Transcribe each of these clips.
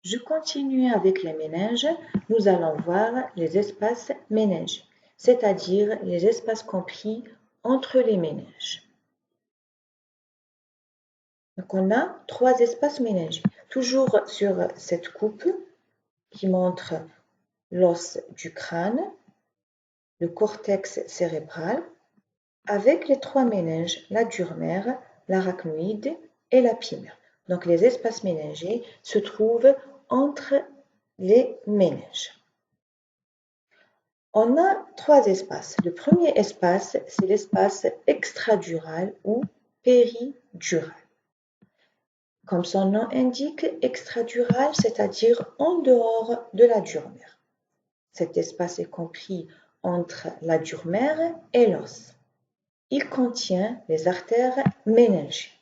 Je continue avec les méninges. Nous allons voir les espaces méningés, c'est-à-dire les espaces compris entre les méninges. Donc, on a 3 espaces méningés. Toujours sur cette coupe qui montre l'os du crâne, le cortex cérébral, avec les 3 méninges, la dure mère, l'arachnoïde et la pimère. Donc, les espaces méningés se trouvent entre les méninges. On a 3 espaces. Le premier espace, c'est l'espace extradural ou péridural. Comme son nom indique, extradural, c'est-à-dire en dehors de la dure mère. Cet espace est compris entre la dure mère et l'os. Il contient les artères méningées.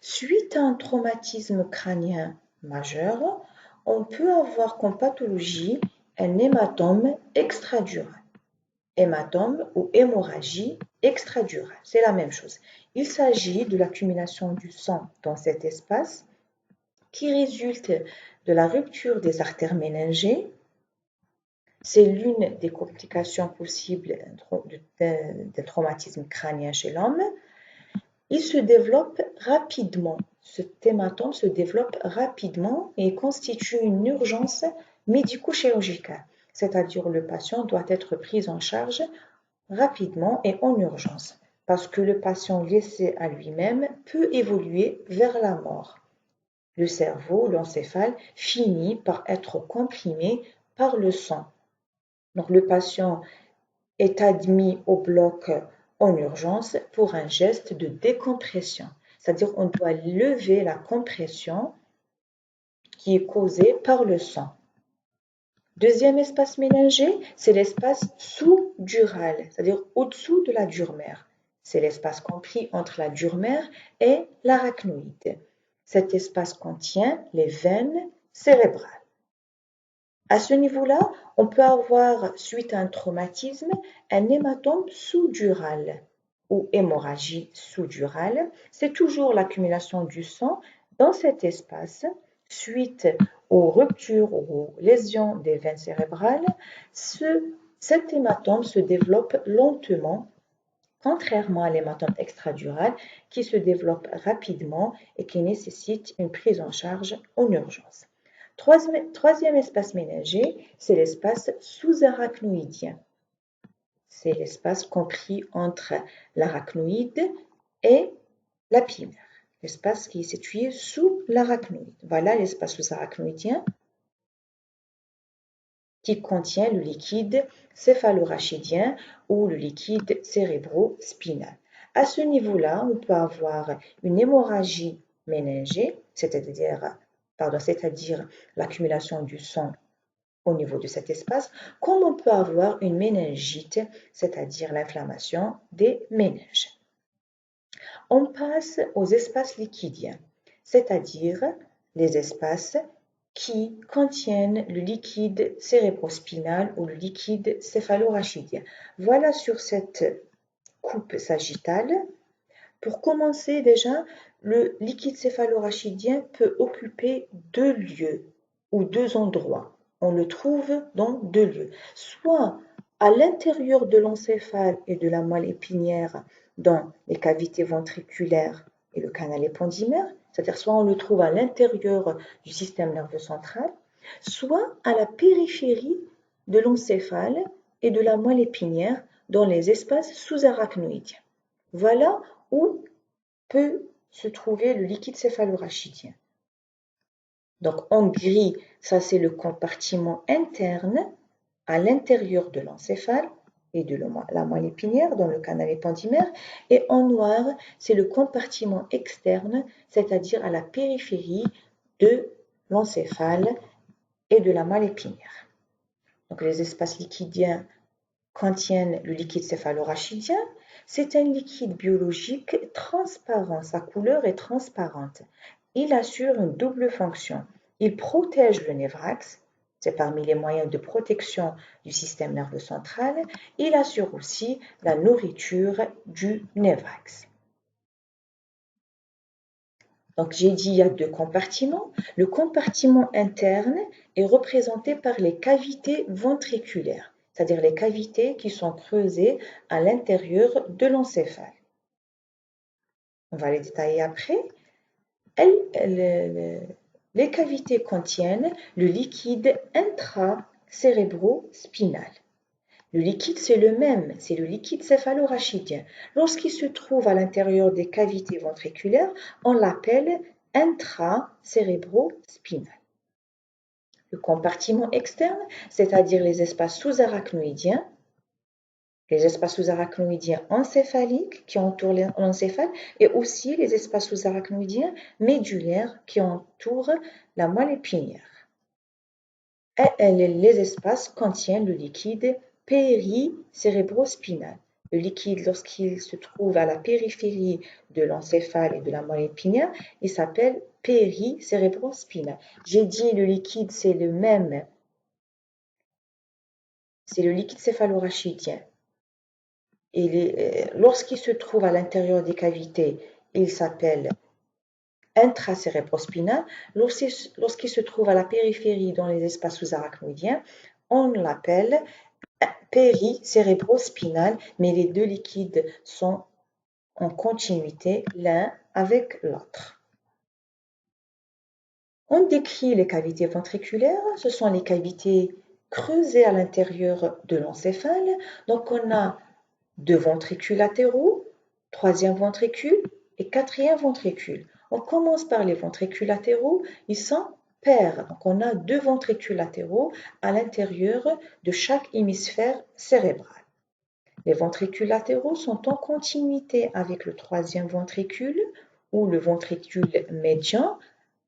Suite à un traumatisme crânien majeur, on peut avoir comme pathologie un hématome extradural. Hématome ou hémorragie extradurale, c'est la même chose. Il s'agit de l'accumulation du sang dans cet espace qui résulte de la rupture des artères méningées. C'est l'une des complications possibles d'un traumatisme crânien chez l'homme. Il se développe rapidement. Cet hématome se développe rapidement et constitue une urgence médico-chirurgicale, c'est-à-dire le patient doit être pris en charge rapidement et en urgence, parce que le patient laissé à lui-même peut évoluer vers la mort. Le cerveau, l'encéphale, finit par être comprimé par le sang. Donc le patient est admis au bloc en urgence pour un geste de décompression. C'est-à-dire qu'on doit lever la compression qui est causée par le sang. Deuxième espace méningé, c'est l'espace sous-dural, c'est-à-dire au-dessous de la dure mère. C'est l'espace compris entre la dure mère et l'arachnoïde. Cet espace contient les veines cérébrales. À ce niveau-là, on peut avoir, suite à un traumatisme, un hématome sous-dural ou hémorragie sous-durale. C'est toujours l'accumulation du sang dans cet espace suite aux ruptures ou aux lésions des veines cérébrales. Cet hématome se développe lentement, contrairement à l'hématome extradural qui se développe rapidement et qui nécessite une prise en charge en urgence. Troisième espace méningé, c'est l'espace sous-arachnoïdien. C'est l'espace compris entre l'arachnoïde et la pimère. L'espace qui est situé sous l'arachnoïde. Voilà l'espace sous-arachnoïdien qui contient le liquide céphalorachidien ou le liquide cérébro-spinal. À ce niveau-là, on peut avoir une hémorragie méningée, c'est-à-dire l'accumulation du sang au niveau de cet espace, comme on peut avoir une méningite, c'est-à-dire l'inflammation des méninges. On passe aux espaces liquidiens, c'est-à-dire les espaces qui contiennent le liquide cérébrospinal ou le liquide céphalorachidien. Voilà sur cette coupe sagittale. Pour commencer déjà, le liquide céphalorachidien peut occuper 2 lieux ou 2 endroits. On le trouve dans 2 lieux, soit à l'intérieur de l'encéphale et de la moelle épinière dans les cavités ventriculaires et le canal épendymère, c'est-à-dire soit on le trouve à l'intérieur du système nerveux central, soit à la périphérie de l'encéphale et de la moelle épinière dans les espaces sous-arachnoïdiens. Voilà où peut se trouver le liquide céphalorachidien. Donc en gris, ça c'est le compartiment interne à l'intérieur de l'encéphale et de la moelle épinière dans le canal épendymère, et en noir, c'est le compartiment externe, c'est-à-dire à la périphérie de l'encéphale et de la moelle épinière. Donc les espaces liquidiens contiennent le liquide céphalorachidien. C'est un liquide biologique transparent, sa couleur est transparente. Il assure une double fonction. Il protège le névrax, c'est parmi les moyens de protection du système nerveux central. Il assure aussi la nourriture du névrax. Donc, j'ai dit il y a deux compartiments. Le compartiment interne est représenté par les cavités ventriculaires, c'est-à-dire les cavités qui sont creusées à l'intérieur de l'encéphale. On va les détailler après. Les cavités contiennent le liquide intracérébrospinal. Le liquide, c'est le même, c'est le liquide céphalorachidien. Lorsqu'il se trouve à l'intérieur des cavités ventriculaires, on l'appelle intracérébrospinal. Le compartiment externe, c'est-à-dire les espaces sous-arachnoïdiens, encéphaliques qui entourent l'encéphale et aussi les espaces sous-arachnoïdiens médulaires qui entourent la moelle épinière. Les espaces contiennent le liquide péricérébrospinal. Le liquide, lorsqu'il se trouve à la périphérie de l'encéphale et de la moelle épinière, il s'appelle péricérébrospinal. J'ai dit le liquide, c'est le même, c'est le liquide céphalorachidien. Lorsqu'il se trouve à l'intérieur des cavités, il s'appelle intracérébrospinal. Lorsqu'il se trouve à la périphérie dans les espaces sous-arachnoïdiens, on l'appelle péricérébrospinal, mais les deux liquides sont en continuité l'un avec l'autre. On décrit les cavités ventriculaires, ce sont les cavités creusées à l'intérieur de l'encéphale. Donc on a deux ventricules latéraux, troisième ventricule et quatrième ventricule. On commence par les ventricules latéraux, ils sont pairs. Donc on a deux ventricules latéraux à l'intérieur de chaque hémisphère cérébral. Les ventricules latéraux sont en continuité avec le troisième ventricule ou le ventricule médian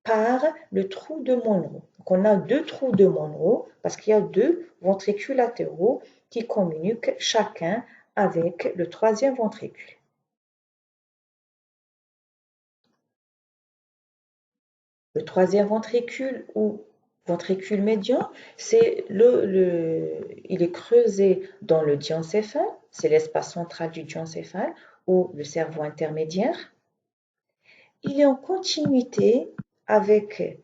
par le trou de Monro. Donc on a deux trous de Monro parce qu'il y a deux ventricules latéraux qui communiquent chacun avec le troisième ventricule. Le troisième ventricule ou ventricule médian, il est creusé dans le diencéphale, c'est l'espace central du diencéphale ou le cerveau intermédiaire. Il est en continuité avec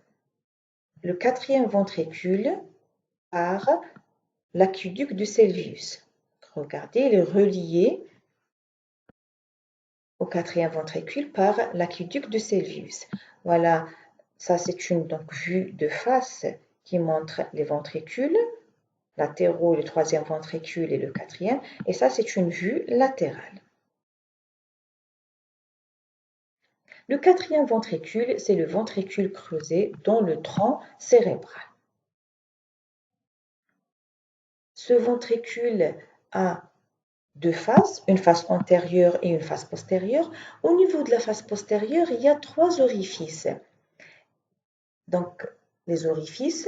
le quatrième ventricule par l'aqueduc de Sylvius. Regardez, il est relié au quatrième ventricule par l'aqueduc de Sylvius. Voilà, ça c'est une vue de face qui montre les ventricules latéraux, le troisième ventricule et le quatrième. Et ça c'est une vue latérale. Le quatrième ventricule, c'est le ventricule creusé dans le tronc cérébral. Ce ventricule a deux faces, une face antérieure et une face postérieure. Au niveau de la face postérieure, il y a trois orifices. Donc, les orifices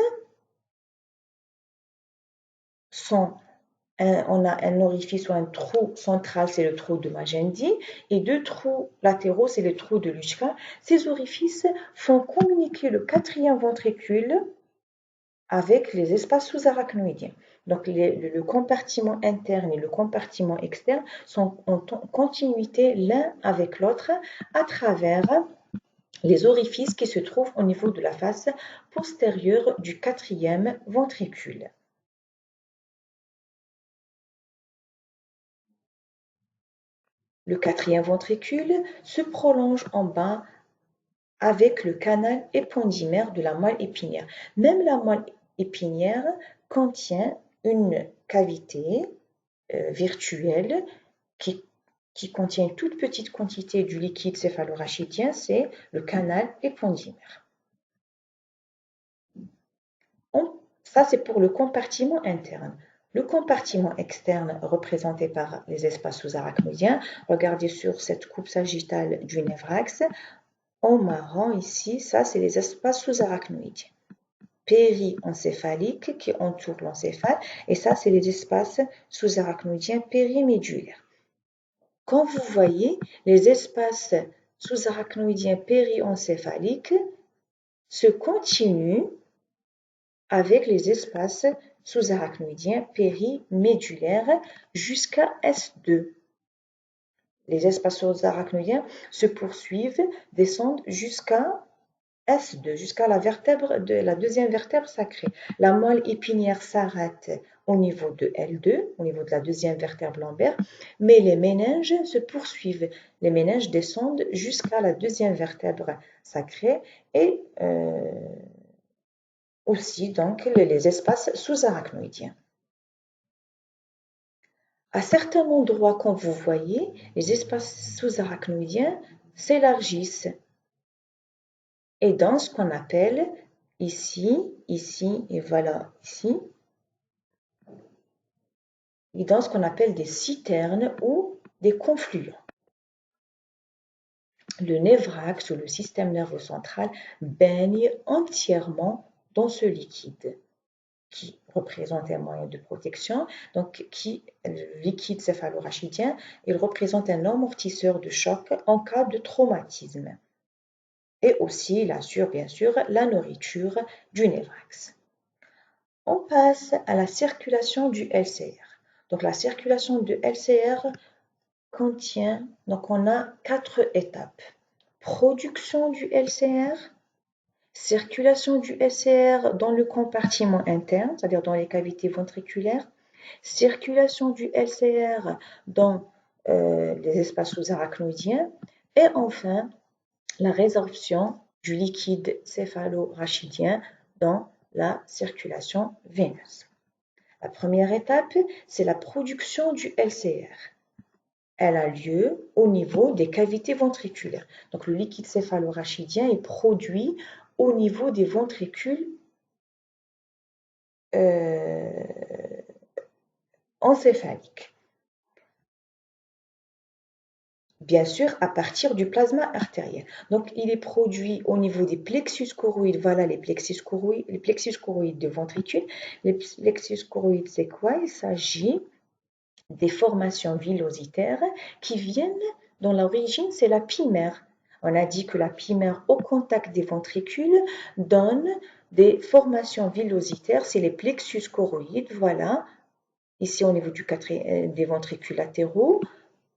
sont, on a un orifice ou un trou central, c'est le trou de Magendie, et deux trous latéraux, c'est les trous de Luschka. Ces orifices font communiquer le quatrième ventricule avec les espaces sous-arachnoïdiens. Donc, le compartiment interne et le compartiment externe sont en continuité l'un avec l'autre à travers les orifices qui se trouvent au niveau de la face postérieure du quatrième ventricule. Le quatrième ventricule se prolonge en bas avec le canal éppendymaire de la moelle épinière. Même la moelle épinière contient une cavité virtuelle qui contient une toute petite quantité du liquide céphalorachidien, c'est le canal éppendymaire. Ça, c'est pour le compartiment interne. Le compartiment externe, représenté par les espaces sous-arachnoïdiens, regardez sur cette coupe sagittale du névrax, en marron ici, ça c'est les espaces sous-arachnoïdiens. Périencéphaliques qui entourent l'encéphale, et ça c'est les espaces sous-arachnoïdiens périmédulaires. Comme vous voyez, les espaces sous-arachnoïdiens périencéphaliques se continuent avec les espaces sous-arachnoïdiens périmédulaires jusqu'à S2. les espaces sous-arachnoïdiens se poursuivent, descendent jusqu'à S2, jusqu'à la deuxième vertèbre sacrée. La moelle épinière s'arrête au niveau de L2, au niveau de la deuxième vertèbre lombaire, mais les méninges se poursuivent. Les méninges descendent jusqu'à la deuxième vertèbre sacrée et aussi donc les espaces sous-arachnoïdiens. À certains endroits, comme vous voyez, les espaces sous-arachnoïdiens s'élargissent et dans ce qu'on appelle ici, ici et voilà ici, et dans ce qu'on appelle des citernes ou des confluents. Le névrax ou le système nerveux central baigne entièrement dans ce liquide qui représente un moyen de protection, donc le liquide céphalorachidien, il représente un amortisseur de choc en cas de traumatisme. Et aussi, il assure bien sûr la nourriture du névrax. On passe à la circulation du LCR. Donc la circulation du LCR contient, donc on a 4 étapes. Production du LCR, circulation du LCR dans le compartiment interne, c'est-à-dire dans les cavités ventriculaires, circulation du LCR dans les espaces sous-arachnoïdiens, et enfin la résorption du liquide céphalorachidien dans la circulation veineuse. La première étape, c'est la production du LCR. Elle a lieu au niveau des cavités ventriculaires. Donc, le liquide céphalorachidien est produit au niveau des ventricules encéphaliques. Bien sûr, à partir du plasma artériel. Donc, il est produit au niveau des plexus choroïdes. Voilà les plexus choroïdes de ventricule. Les plexus choroïdes, c'est quoi? Il s'agit des formations villositaires qui viennent, dont l'origine, c'est la pymère. On a dit que la pymère, au contact des ventricules, donne des formations villositaires. C'est les plexus choroïdes, voilà. Ici, au niveau des ventricules latéraux,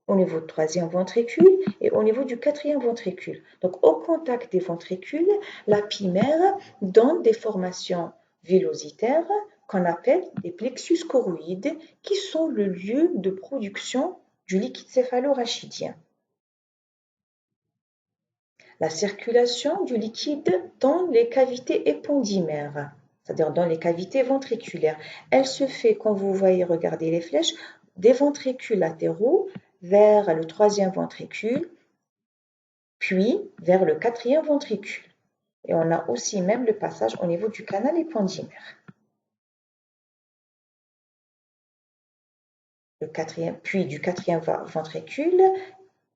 au niveau du troisième ventricule et au niveau du quatrième ventricule. Donc, au contact des ventricules, la pymère donne des formations villositaires qu'on appelle des plexus choroïdes, qui sont le lieu de production du liquide céphalorachidien. La circulation du liquide dans les cavités épendymaires, c'est-à-dire dans les cavités ventriculaires, elle se fait, quand vous voyez, regardez les flèches, des ventricules latéraux vers le troisième ventricule, puis vers le quatrième ventricule. Et on a aussi même le passage au niveau du canal épendymaire. Puis du quatrième ventricule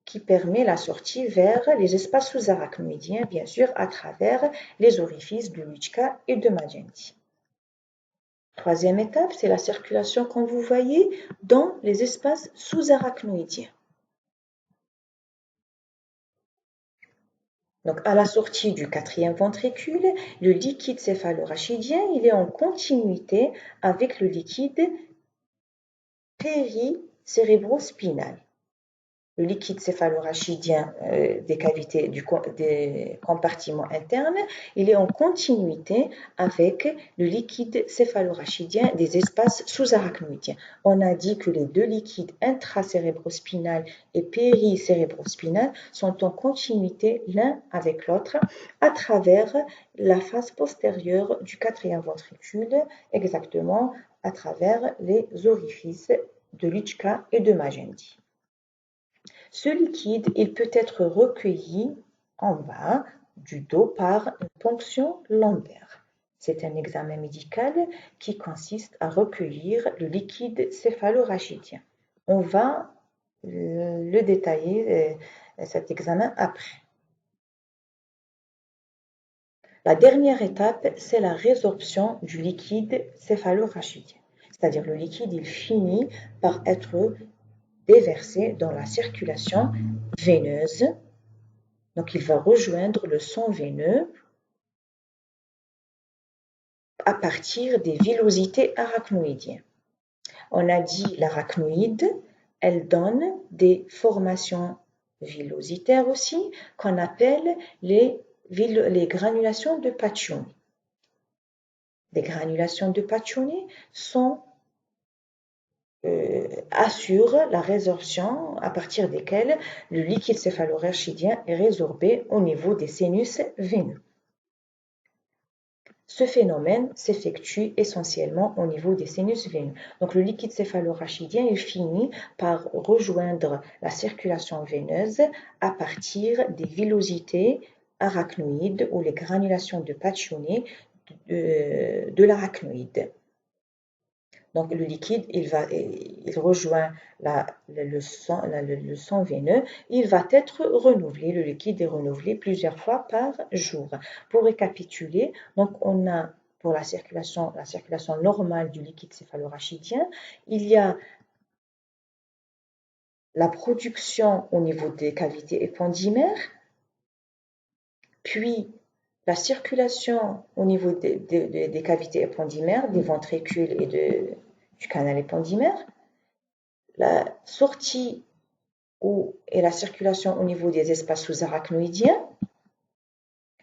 qui permet la sortie vers les espaces sous-arachnoïdiens, bien sûr, à travers les orifices de Luchka et de Magendie. Troisième étape, c'est la circulation, comme vous voyez, dans les espaces sous-arachnoïdiens. Donc, à la sortie du quatrième ventricule, le liquide céphalorachidien, il est en continuité avec le liquide péricérébrospinal. Le liquide céphalorachidien des cavités des compartiments internes, il est en continuité avec le liquide céphalorachidien des espaces sous-arachnoïdiens. On a dit que les deux liquides intracérébrospinal et péricérébrospinal sont en continuité l'un avec l'autre à travers la face postérieure du quatrième ventricule, exactement à travers les orifices de Luchka et de Magendie. Ce liquide, il peut être recueilli en bas du dos par une ponction lombaire. C'est un examen médical qui consiste à recueillir le liquide céphalorachidien. On va le détailler, cet examen, après. La dernière étape, c'est la résorption du liquide céphalorachidien. C'est-à-dire le liquide, il finit par être déversé dans la circulation veineuse. Donc, il va rejoindre le sang veineux à partir des villosités arachnoïdiennes. On a dit l'arachnoïde, elle donne des formations villositaires aussi, qu'on appelle les granulations de Paccioni. Les granulations de Paccioni assurent la résorption à partir desquelles le liquide céphalorachidien est résorbé au niveau des sinus veineux. Ce phénomène s'effectue essentiellement au niveau des sinus veineux. Donc le liquide céphalorachidien, il finit par rejoindre la circulation veineuse à partir des villosités arachnoïdes ou les granulations de Paccioni de l'arachnoïde. Donc le liquide, il rejoint le sang veineux, il va être renouvelé. Le liquide est renouvelé plusieurs fois par jour. Pour récapituler, donc on a pour la circulation normale du liquide céphalorachidien, il y a la production au niveau des cavités épendymaires, puis la circulation au niveau des cavités épendymaires, des ventricules et du canal épendymaire, la sortie et la circulation au niveau des espaces sous-arachnoïdiens,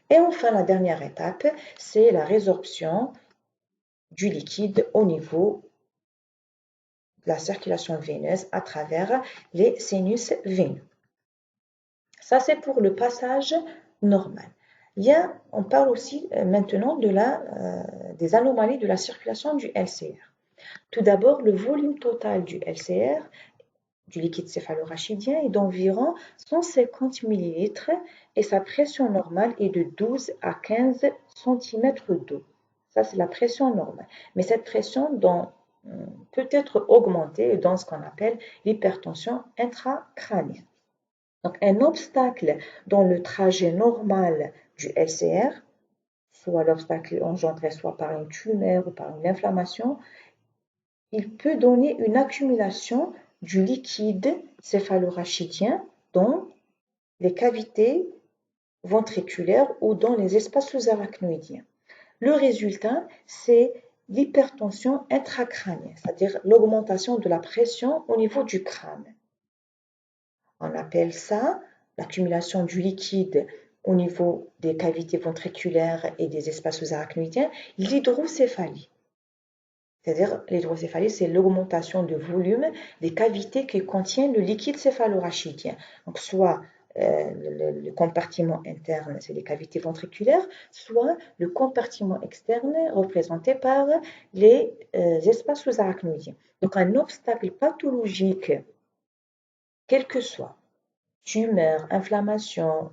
et enfin la dernière étape, c'est la résorption du liquide au niveau de la circulation veineuse à travers les sinus veineux. Ça, c'est pour le passage normal. On parle aussi maintenant des anomalies de la circulation du LCR. Tout d'abord, le volume total du LCR, du liquide céphalorachidien, est d'environ 150 ml et sa pression normale est de 12 à 15 cm d'eau. Ça, c'est la pression normale. Mais cette pression peut être augmentée dans ce qu'on appelle l'hypertension intracrânienne. Donc, un obstacle dans le trajet normal du LCR, soit l'obstacle engendré soit par une tumeur ou par une inflammation, il peut donner une accumulation du liquide céphalorachidien dans les cavités ventriculaires ou dans les espaces sous-arachnoïdiens. Le résultat, c'est l'hypertension intracrânienne, c'est-à-dire l'augmentation de la pression au niveau du crâne. On appelle ça l'accumulation du liquide au niveau des cavités ventriculaires et des espaces sous-arachnoïdiens, l'hydrocéphalie. C'est-à-dire, l'hydrocéphalie, c'est l'augmentation de volume des cavités qui contiennent le liquide céphalorachidien. Donc, soit le compartiment interne, c'est les cavités ventriculaires, soit le compartiment externe représenté par les espaces sous-arachnoïdiens. Donc, un obstacle pathologique, quel que soit, tumeur, inflammation,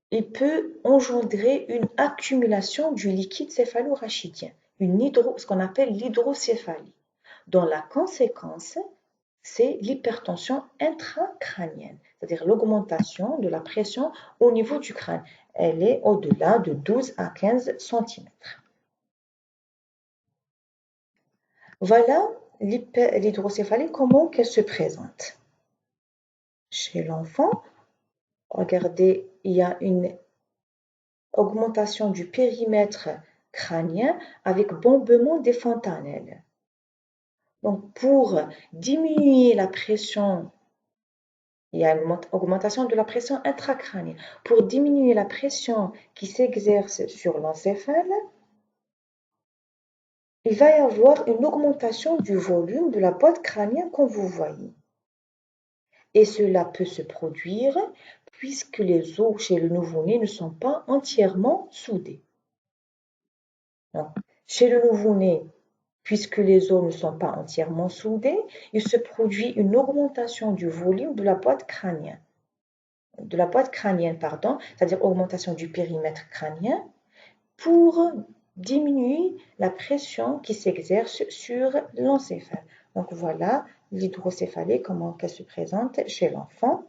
il peut engendrer une accumulation du liquide céphalorachidien, ce qu'on appelle l'hydrocéphalie, dont la conséquence, c'est l'hypertension intracrânienne, c'est-à-dire l'augmentation de la pression au niveau du crâne. Elle est au-delà de 12 à 15 cm. Voilà l'hydrocéphalie, comment qu'elle se présente. Chez l'enfant, regardez, il y a une augmentation du périmètre crânien avec bombement des fontanelles. Donc, pour diminuer la pression, il y a une augmentation de la pression intracrânienne. Pour diminuer la pression qui s'exerce sur l'encéphale, il va y avoir une augmentation du volume de la boîte crânienne comme vous voyez. Et cela peut se produire puisque les os chez le nouveau-né ne sont pas entièrement soudés. Donc, chez le nouveau-né, puisque les os ne sont pas entièrement soudés, il se produit une augmentation du volume de la boîte crânienne. C'est-à-dire augmentation du périmètre crânien pour diminuer la pression qui s'exerce sur l'encéphale. Donc voilà l'hydrocéphalie, comment elle se présente chez l'enfant.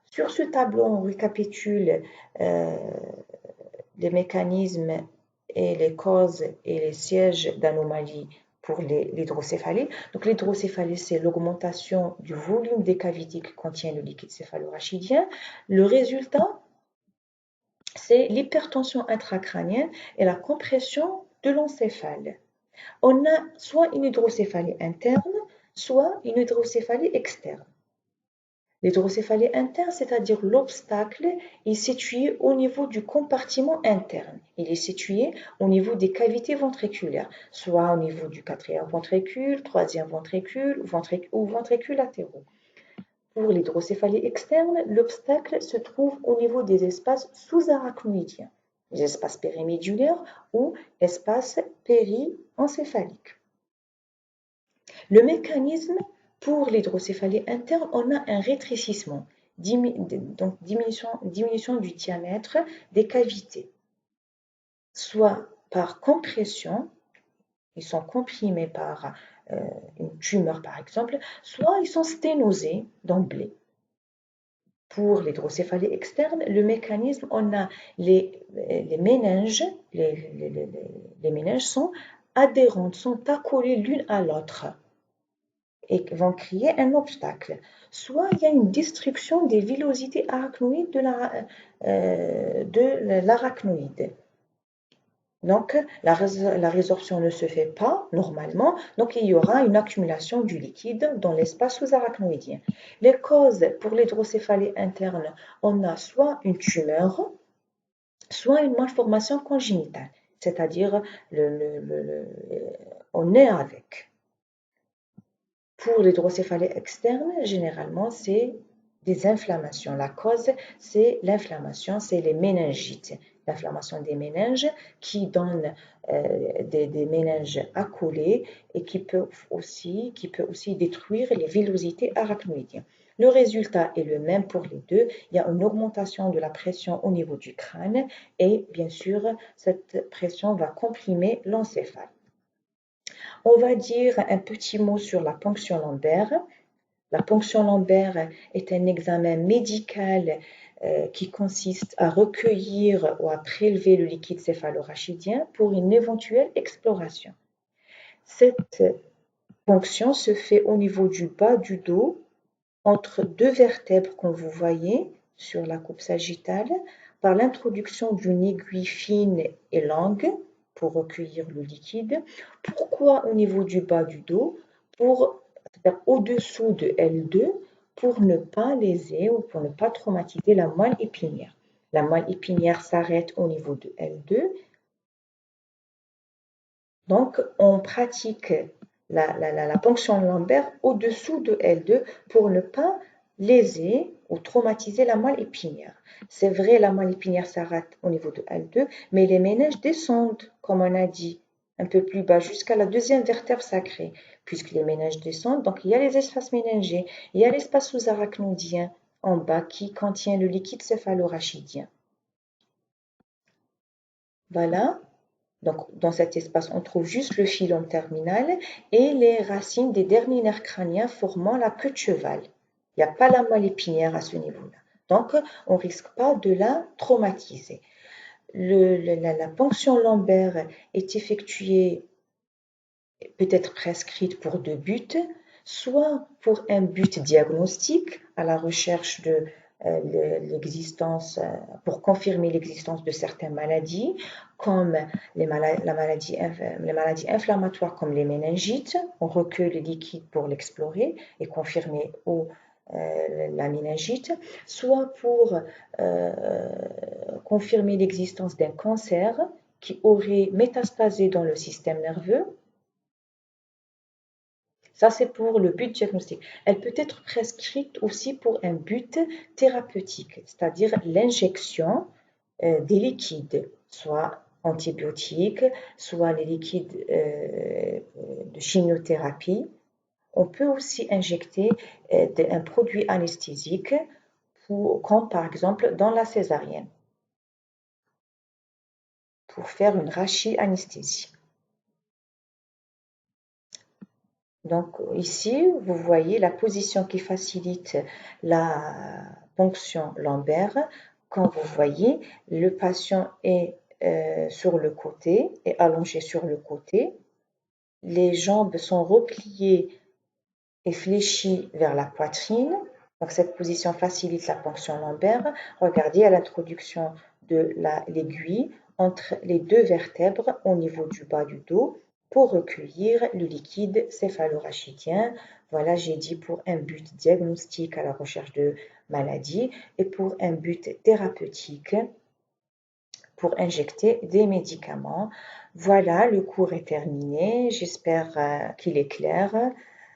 Sur ce tableau, on récapitule les mécanismes et les causes et les sièges d'anomalies pour l'hydrocéphalie. Donc l'hydrocéphalie, c'est l'augmentation du volume des cavités qui contiennent le liquide céphalorachidien. Le résultat, c'est l'hypertension intracrânienne et la compression de l'encéphale. On a soit une hydrocéphalie interne, soit une hydrocéphalie externe. L'hydrocéphalie interne, c'est-à-dire l'obstacle, est situé au niveau du compartiment interne. Il est situé au niveau des cavités ventriculaires, soit au niveau du quatrième ventricule, troisième ventricule ou ventricules latéraux. Pour l'hydrocéphalie externe, l'obstacle se trouve au niveau des espaces sous-arachnoïdiens, les espaces périmédulaires ou espaces périencéphaliques. Le mécanisme pour l'hydrocéphalie interne, on a un rétrécissement, donc diminution du diamètre des cavités, soit par compression, ils sont comprimés par une tumeur par exemple, soit ils sont sténosés d'emblée. Pour l'hydrocéphalie externe, le mécanisme, on a les méninges, les méninges sont adhérentes, sont accolées l'une à l'autre et vont créer un obstacle. Soit il y a une destruction des villosités arachnoïdes de l'arachnoïde. Donc, la résorption ne se fait pas normalement, donc il y aura une accumulation du liquide dans l'espace sous-arachnoïdien. Les causes pour l'hydrocéphalie interne, on a soit une tumeur, soit une malformation congénitale, c'est-à-dire on est avec. Pour l'hydrocéphalie externe, généralement, c'est des inflammations. La cause, c'est l'inflammation, c'est les méningites. L'inflammation des méninges qui donne des méninges accolés et qui peut aussi détruire les villosités arachnoïdiennes. Le résultat est le même pour les deux. Il y a une augmentation de la pression au niveau du crâne et bien sûr, cette pression va comprimer l'encéphale. On va dire un petit mot sur la ponction lombaire. La ponction lombaire est un examen médical qui consiste à recueillir ou à prélever le liquide céphalorachidien pour une éventuelle exploration. Cette ponction se fait au niveau du bas du dos, entre deux vertèbres comme vous voyez sur la coupe sagittale, par l'introduction d'une aiguille fine et longue pour recueillir le liquide. Pourquoi au niveau du bas du dos? C'est-à-dire au-dessous de L2 pour ne pas léser ou pour ne pas traumatiser la moelle épinière. La moelle épinière s'arrête au niveau de L2. Donc, on pratique la ponction lombaire au-dessous de L2 pour ne pas léser ou traumatiser la moelle épinière. C'est vrai, la moelle épinière s'arrête au niveau de L2, mais les méninges descendent, comme on a dit, un peu plus bas, jusqu'à la deuxième vertèbre sacrée, puisque les méninges descendent. Donc, il y a les espaces méningés, il y a l'espace sous-arachnoïdien en bas qui contient le liquide céphalorachidien. Voilà. Donc, dans cet espace, on trouve juste le filum terminal et les racines des derniers nerfs crâniens formant la queue de cheval. Il n'y a pas la moelle épinière à ce niveau-là. Donc, on ne risque pas de la traumatiser. La ponction lombaire est effectuée, peut être prescrite pour deux buts, soit pour un but diagnostique à la recherche de l'existence, pour confirmer l'existence de certaines maladies, comme les maladies inflammatoires comme les méningites. On recueille le liquide pour l'explorer et confirmer la méningite, soit pour confirmer l'existence d'un cancer qui aurait métastasé dans le système nerveux. Ça, c'est pour le but diagnostique. Elle peut être prescrite aussi pour un but thérapeutique, c'est-à-dire l'injection des liquides, soit antibiotiques, soit les liquides de chimiothérapie. On peut aussi injecter un produit anesthésique, comme par exemple dans la césarienne, pour faire une rachianesthésie. Donc ici, vous voyez la position qui facilite la ponction lombaire. Quand vous voyez, le patient est sur le côté, est allongé sur le côté. Les jambes sont repliées et fléchies vers la poitrine. Donc cette position facilite la ponction lombaire. Regardez à l'introduction de l'aiguille entre les deux vertèbres au niveau du bas du dos pour recueillir le liquide céphalorachidien. Voilà, j'ai dit pour un but diagnostique à la recherche de maladies et pour un but thérapeutique, pour injecter des médicaments. Voilà, le cours est terminé. J'espère qu'il est clair.